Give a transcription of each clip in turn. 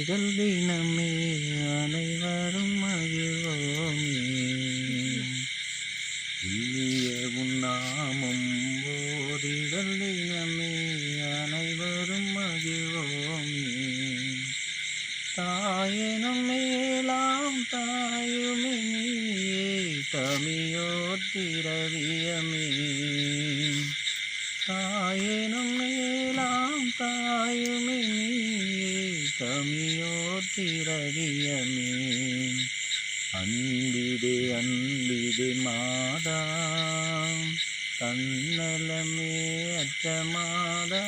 ஓதிடல் தினமே அனைவரும் மகிழ்வோமே. இனிய உன் நாமம் ஓதிடல் தினமே அனைவரும் மகிழ்வோமே. தாயெனும் மேலாம் தாயுமே நீயே தமியோர் திரவியமே. தாயெனும் மேலாம் தாயுமே நீயே தமியோர் திரவியமே. அன்பிதே அன்பிதே மாதா தன்னலமே அற்ற மாதா.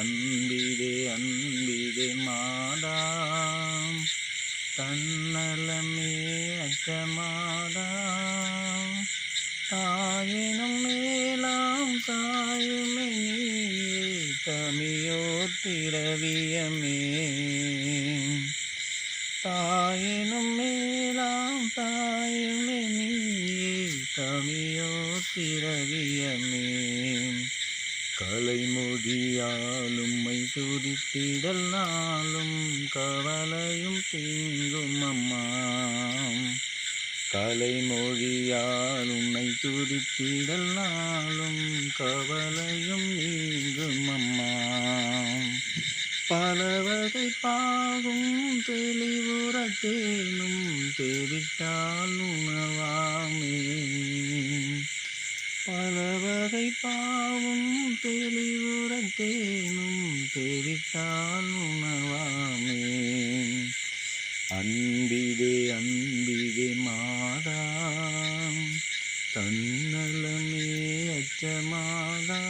அன்பிதே அன்பிதே மாதா தன்னலமே அற்ற மாதா. தாயினும் மேலாம் தாயுமே நீயே தமியோர் திரவியமே. தாயினும் மேலாம் தாயுமே நீயே தமியோர் திரவியமே. கலைமொழியால் உம்மை துதித்திடல் நாளும் கவலையும் தீங்கும் அம்மா. கலைமொழியால் உன்னை துதித்திடல் நாளும் கவலையும் நீங்கும் அம்மா. பலவகை பாகும் தெளிவுறத்தேனும் தேவிட்டால் உணவாமே. பலவகை பாவும் தெளிவுறத்தேனும் தேவிட்டால் உணவாமே. அன்பிதே அன்பிதே மாதா தன்னலமே அற்ற மாதா.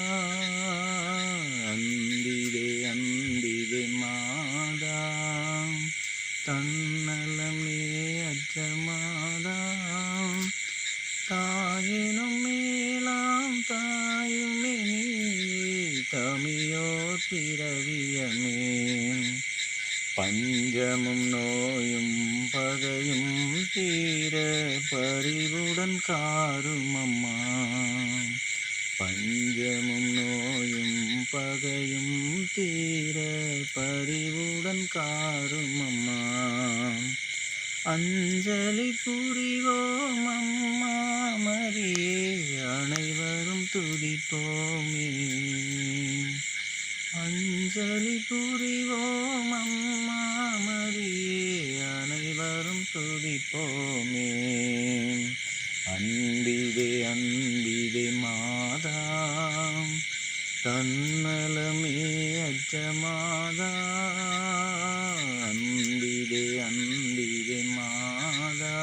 அன்பிதே அன்பிதே மாதா தன்னலமே அற்ற மாதா. தாயினும் மேலாம் தாயுமே நீயே தமியோர் திரவியமே. பஞ்சமும் நோயும் பகையும் தீர பரிவுடன் காரும் அம்மா. பஞ்சமும் நோயும் பகையும் தீர பரிவுடன் காரும் அம்மா. அஞ்சலி புரிவோம் அம்மா மரியே அனைவரும் துதிப்போமே. அஞ்சலி புரிவோம் அம்மா மரியே அனைவரும் துதிப்போமே. அன்பிதே அன்பிதே மாதா தன்னலமே அற்ற மாதா. அன்பிதே அன்பிதே மாதா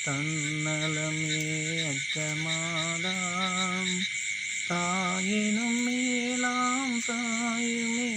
தன்னலமே அற்ற மாதா. தாயினும் மேலாம் தாயுமே